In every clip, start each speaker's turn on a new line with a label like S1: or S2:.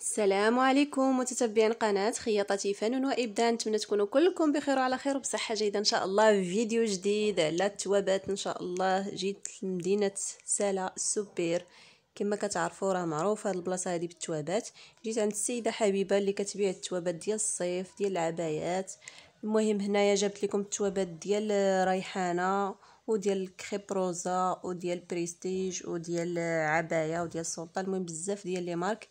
S1: السلام عليكم متتبعين قناة خياطتي فنون وإبداع. نتمنى تكونوا كلكم بخير وعلى خير وبصحة جيدة إن شاء الله. في فيديو جديد على التوابات إن شاء الله. جيت لمدينة سلا السوبير، كما كتعرفوا راه معروفة هاد البلاصة هادي بالتوابات. جيت عند السيدة حبيبة اللي كتبيع التوابات ديال الصيف ديال العبايات. المهم هنايا جبت لكم التوابات ديال ريحانة وديال الكريب روزا وديال بريستيج وديال عباية وديال السلطان. المهم بزاف ديال لي مارك.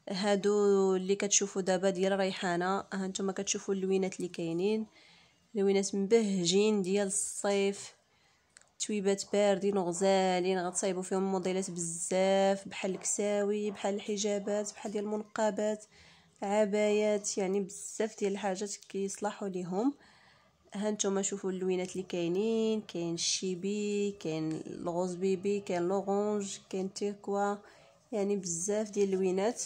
S1: هادو اللي كتشوفوا دابا ديال ريحانه، ها نتوما كتشوفوا اللوينات اللي كاينين، لوينات مبهجين ديال الصيف، تويبات باردين وغزالين. غتصايبوا فيهم موديلات بزاف بحال الكساوي، بحال الحجابات، بحال ديال المنقبات، عبايات، يعني بزاف ديال الحاجات كيصلحوا ليهم. ها نتوما شوفوا اللوينات اللي كاينين، كاين الشيبي، كاين الغوز بيبي، كاين لورانج، كاين تيركوا، يعني بزاف ديال اللوينات.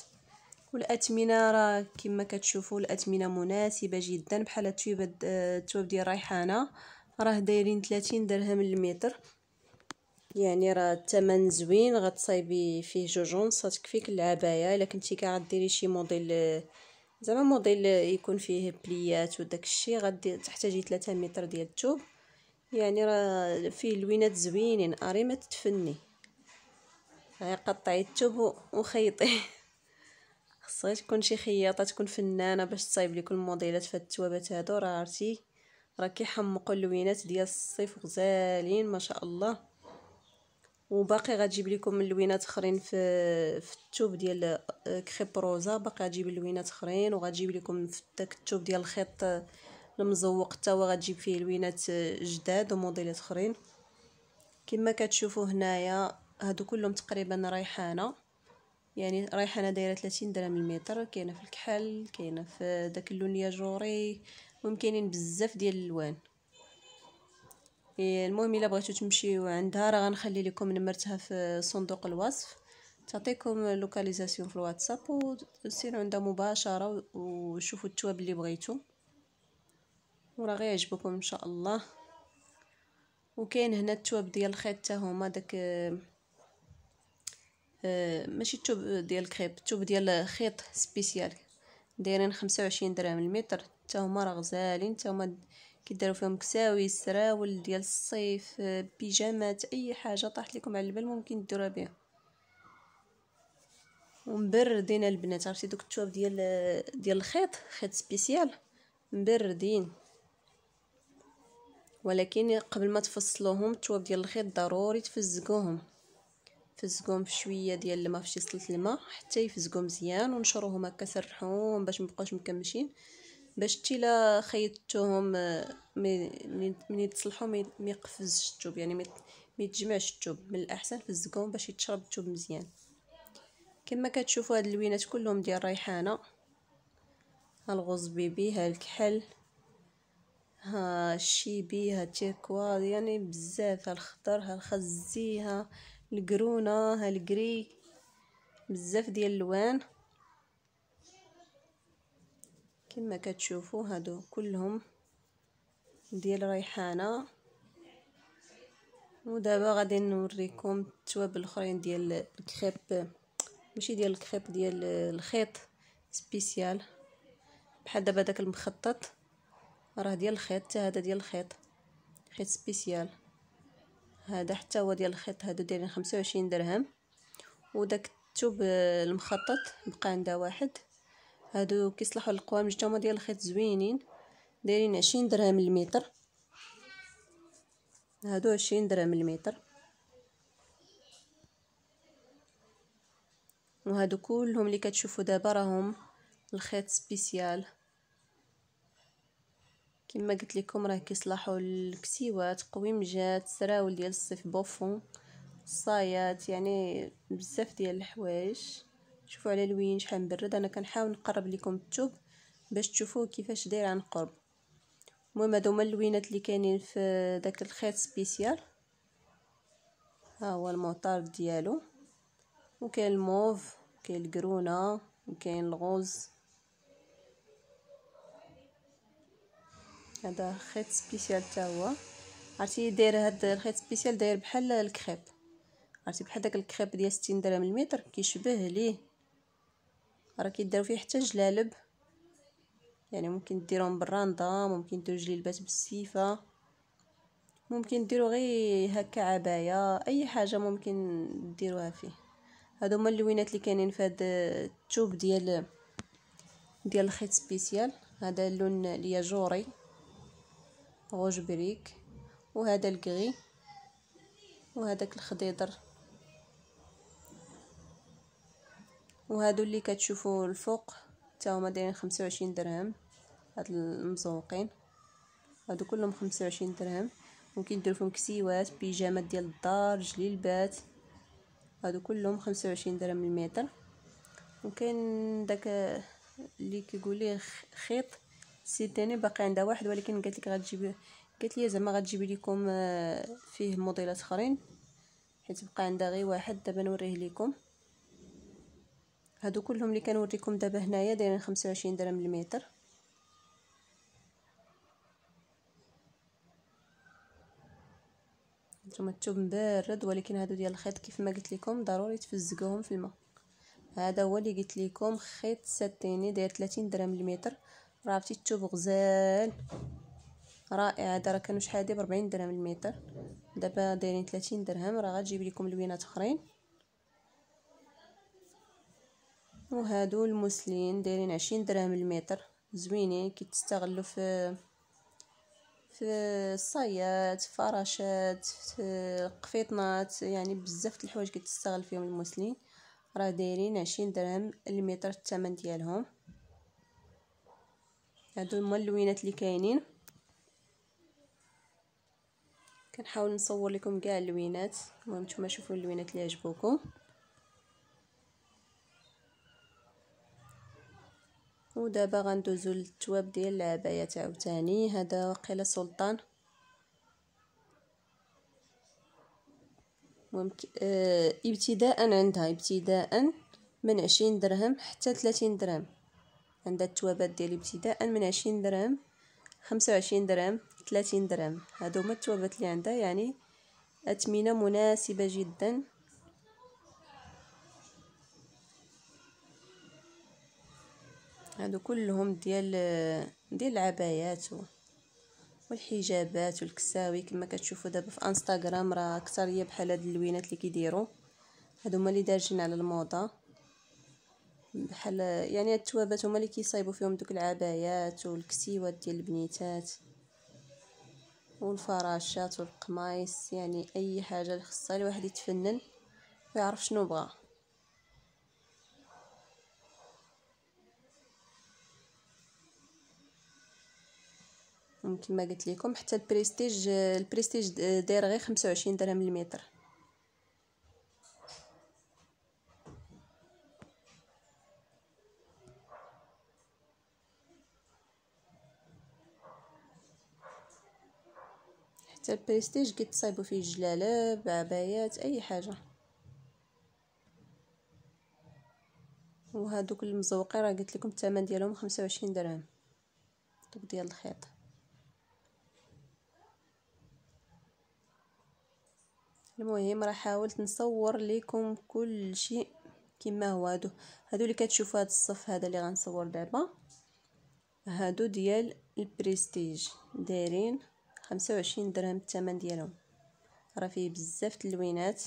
S1: والاثمنه راه كما كتشوفوا الاثمنه مناسبه جدا. بحال التواب ديال الريحانه راه دايرين 30 درهم للمتر، يعني راه الثمن زوين. غتصايبي فيه جوج ونص تكفيك العبايه. الا كنتي كديري شي موديل، زعما موديل يكون فيه بليات وداك الشيء، غدي تحتاجي 3 متر ديال الثوب. يعني راه فيه لوينات زوينين، اري ما تتفني. غير قطعي الثوب وخيطيه. خصها تكون شي خياطه تكون فنانه باش تصايب لكم الموديلات في هاد التوابات هادو. راه عرفتي راه كيحمقوا اللوينات ديال الصيف غزالين ما شاء الله. وباقي غتجيب لكم اللوينات اخرين في الثوب ديال كريب روزا، باقي غتجيب اللوينات اخرين، وغتجيب لكم في داك الثوب ديال الخيط المزوق حتى هو غتجيب فيه لوينات جداد وموديلات اخرين. كما كتشوفوا هنايا هادو كلهم تقريبا ريحانه، يعني ريحانه دايره 30 درهم المتر. كاينه في الكحل، كاينه في داك اللون الياجوري، ممكنين بزاف ديال الالوان. المهم الا بغيتو تمشيو عندها راه غنخلي لكم نمرتها في صندوق الوصف، تعطيكم لوكاليزاسيون في الواتساب وسيروا عندها مباشره وشوفوا التواب اللي بغيتو وراه غير يعجبكم ان شاء الله. وكاين هنا التواب ديال الخيط حتى هما داك ماشي التوب ديال الكريب، التوب ديال خيط سبيسيال، دايرين 25 درهم المتر. حتى هما راه غزالين، حتى هما كيداروا فيهم كساوي، سراول ديال الصيف، بيجامات، اي حاجه طاحت لكم على البال ممكن ديروها بها. ومبردين البنات، عرفتي دوك التواب ديال الخيط، خيط سبيسيال مبردين. ولكن قبل ما تفصلوهم التواب ديال الخيط ضروري تفزقوهم في شويه ديال الماء، في شي سلة الماء حتى يفزقوا مزيان، ونشروهم هكا سرحوهم باش مبقاوش مكمشين، باش حتى الا خيطتوهم من يتصلحوا ما يقفزش الثوب، يعني ما يتجمعش الثوب. من الاحسن فزقوهم باش يتشرب الثوب مزيان. كما كتشوفوا هاد اللوينات كلهم ديال الريحانه، ها الغوز بيبي، ها الكحل، ها الشيبي، ها التيركوا، يعني بزاف، ها الخضر، ها الخزي، ها القرونه، ها الكري، بزاف ديال الالوان. كما كتشوفوا هادو كلهم ديال ريحانه. ودابا غادي نوريكم التوابل الاخرين ديال الكريب، ماشي ديال الكريب، ديال الخيط سبيسيال. بحال دابا داك المخطط راه ديال الخيط، حتى هذا ديال الخيط، خيط سبيسيال. هذا حتى هو ديال الخيط، هادو دايرين 25 درهم. وداك الثوب المخطط بقى عندها واحد، هادو كيصلحوا للقوامج حتى هما ديال الخيط زوينين، دايرين 20 درهم المتر. هادو 20 درهم المتر. وهادو كلهم اللي كتشوفوا دابا راهم الخيط سبيسيال. كما قلت لكم راه كيصلحوا الكسيوات، قويمجات، سراول ديال الصيف، بوفون، صايات، يعني بزاف ديال الحوايج. شوفوا على الوين شحال مبرد. انا كنحاول نقرب لكم الثوب باش تشوفوه كيفاش داير عن قرب. المهم هادو هما اللوينات اللي كاينين في داك الخيط سبيسيال. ها هو الموطار ديالو، وكاين الموف، كاين القرونه، وكاين الغوز. هذا خيط سبيسيال حتى هو، عرفتي داير هاد الخيط سبيسيال داير بحال الكريب، عرفتي بحال داك الكريب ديال 60 درهم المتر كيشبه ليه. راه كيديروا فيه حتى جلالب، يعني ممكن ديروهم بالراندا، ممكن ديروا جليلبات بالسيفه، ممكن ديروا غير هكا عبايه، اي حاجه ممكن ديروها فيه. هادو هما اللوينات اللي كاينين في هاد الثوب ديال الخيط سبيسيال. هذا اللون اللي جوري روج بريك، وهذا الكغي، وهذاك الخضيضر، وهادو اللي كتشوفوا الفوق حتى هما دايرين 25 درهم. هاد المزوقين هادو كلهم 25 درهم. ممكن ديروا فيهم كسيوات، بيجامات ديال الدار، جليلبات، هادو كلهم 25 درهم المتر. وكاين داك اللي كيقول ليه خيط سيتاني باقي عندها واحد، ولكن قالت لك غتجيبي، قالت لي زعما غتجيبي لكم فيه موديلات اخرين، حيت بقى عندها غير واحد. دابا نوريه لكم. هادو كلهم اللي كنوريكم دابا هنايا دايرين 25 درهم المتر. نتوما الثوب مبرد، ولكن هادو ديال الخيط كيف ما قلت لكم ضروري تفزقوهم في الماء. هذا هو اللي قلت لكم خيط ساتيني داير 30 درهم المتر. راه عرفتي الثوب غزال رائع. هذا راه كانوا شحال هادي ب 40 درهم المتر، دابا دايرين 30 درهم. راه غتجيب لكم لوينات اخرين. وهادو المسلين دايرين 20 درهم المتر، زوينين كيتستغلوا في الصايات، فراشات، قفيطنات، يعني بزاف د الحوايج كتستغل فيهم المسلين. راه دايرين 20 درهم المتر الثمن ديالهم. هادو هما اللوينات اللي كاينين. كنحاول نصور لكم كاع اللوينات. المهم نتوما شوفوا اللوينات اللي عجبوكم. ودابا غندوزو للثواب ديال العبايات عاوتاني. هذا واقيلا سلطان، ممكن ابتداء عندها ابتداء من 20 درهم حتى 30 درهم. عندها التوابات ديال ابتداء من 20 درهم، 25 درهم، 30 درهم. هادو هما التوابات اللي عندها، يعني اثمنه مناسبه جدا. هادو كلهم ديال العبايات والحجابات والكساوي. كما كتشوفوا دابا في انستغرام راه اكثريه بحال هاد اللوينات اللي كيديروا. هادو هما اللي دارجين على الموضه، بحال يعني هاد التوابات هما اللي كيصايبوا فيهم دوك العبايات والكسيوات ديال البنيتات والفراشات والقمايص. يعني اي حاجه اللي خصها الواحد يتفنن ويعرف شنو بغا. كما قلت لكم حتى البريستيج داير غير 25 درهم المتر. حتى البريستيج كيتصايبوا فيه جلالب، عبايات، اي حاجه. وهادوك المزوقين راه قلت لكم الثمن ديالهم 25 درهم دوك ديال الخيط. المهم راه حاولت نصور لكم كل شيء كما هو. هادو اللي كتشوفوا هاد الصف هذا اللي غنصور دابا، هادو ديال البريستيج دايرين 25 درهم الثمن ديالهم. راه فيه بزاف د اللوينات.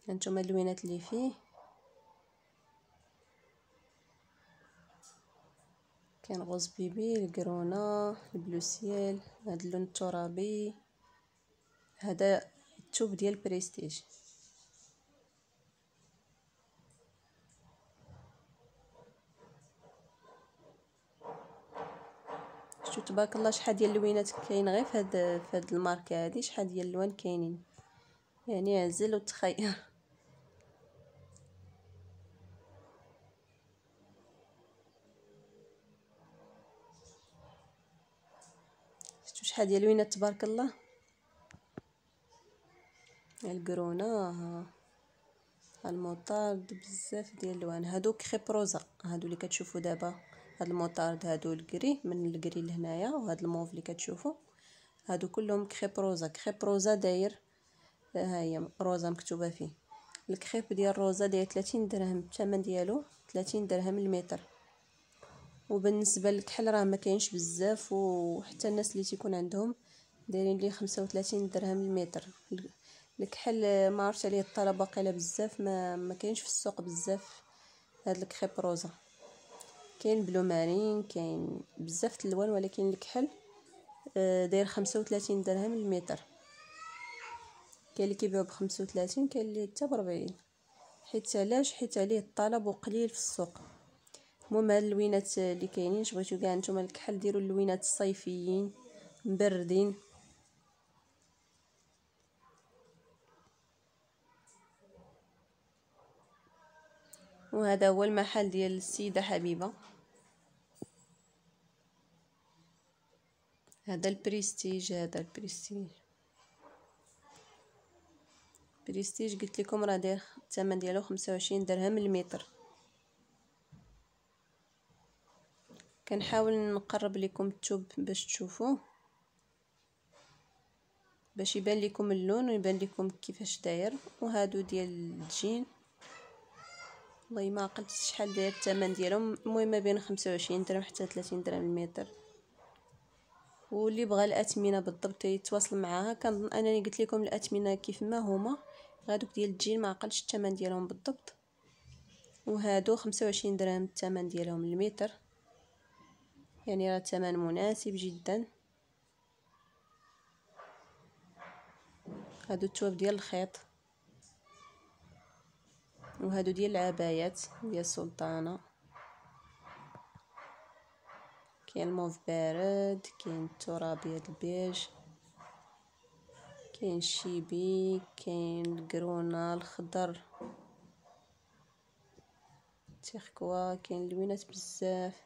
S1: هانتوما اللوينات اللي فيه. كاين غوز بيبي، الكرونا، البلوسيال، هذا اللون الترابي. هذا الثوب ديال بريستيج. شتو تبارك الله شحال ديال اللوينات كاين غير في هاد الماركه هادي. شحال ديال اللوان كاينين، يعني عزل وتخير. شتو شحال ديال اللوينات تبارك الله. الكرونا، الموطارد، بزاف ديال اللوان. هادو كريبروزا، هادو اللي كتشوفوا دابا. هاد الموطارد هادو الكري من الكري لهنايا، وهاد الموف اللي كتشوفوا هادو كلهم كريب روزا. كريب روزا داير ها هي روزا مكتوبه فيه. الكريب ديال روزا داير 30 درهم، الثمن ديالو 30 درهم المتر. وبالنسبه للكحل راه ما كاينش بزاف، وحتى الناس اللي تيكون عندهم دايرين ليه 35 درهم المتر. الكحل ما عرفت عليه الطلب واقيلا بزاف، ما كاينش في السوق بزاف هاد الكريب روزا. كاين بلو مارين، كاين بزاف الالوان، ولكن الكحل داير 35 درهم المتر. كاين اللي كيبيعوا ب35، كاين اللي حتى ب40. حيت علاش؟ حيت عليه الطلب وقليل في السوق. المهم هاد اللوينات اللي كاينين، بغيتو كاع نتوما الكحل ديروا اللوينات الصيفيين مبردين. وهذا هو المحل ديال السيده حبيبه. هذا البريستيج، هذا البريستيج قلت لكم راه داير الثمن ديالو 25 درهم المتر. كنحاول نقرب لكم الثوب باش تشوفوه، باش يبان لكم اللون ويبان لكم كيفاش داير. وهادو ديال الجين، والله ما عقلت شحال داير الثمن ديالهم. المهم ما بين 25 درهم حتى 30 درهم المتر. واللي بغى الاثمنه بالضبط يتواصل معاها. كنظن انني قلت لكم الاثمنه كيف ما هما. هادوك ديال الجين ما عقلتش الثمن ديالهم بالضبط. وهادو 25 درهم الثمن ديالهم المتر، يعني راه ثمن مناسب جدا. هادو الثواب ديال الخيط، وهادو ديال العبايات ديال السلطانه. كاين الموف بارد، كاين الترابي البيج، كاين الشيبي، كاين القرونه الخضر تيخكوا، كاين اللوينات بزاف،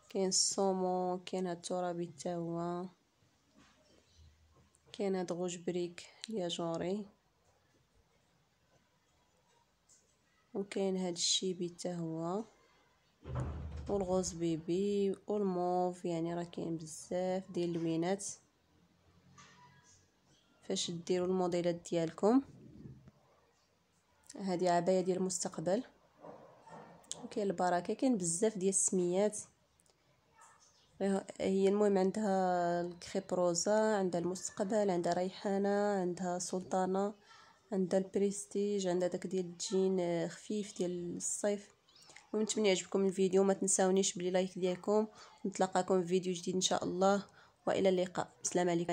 S1: كاين الصومو، كاين هاد الترابي حتى هو، كاين هاد غوج بريك الياجوري، وكاين هاد الشيبي حتى هو، والغوز بيبي والموف. يعني راه كاين بزاف ديال اللوينات فاش ديروا الموديلات ديالكم. هذه عبايه ديال المستقبل. وكاين البركه، كاين بزاف ديال السميات. هي المهم عندها الكريب روزا، عندها المستقبل، عندها ريحانه، عندها سلطانه، عندها البريستيج، عندها داك ديال الجين خفيف ديال الصيف. ونتمنى يعجبكم الفيديو. ما تنساونيش بلي لايك ديالكم. نتلاقاكم في فيديو جديد ان شاء الله، والى اللقاء. السلام عليكم.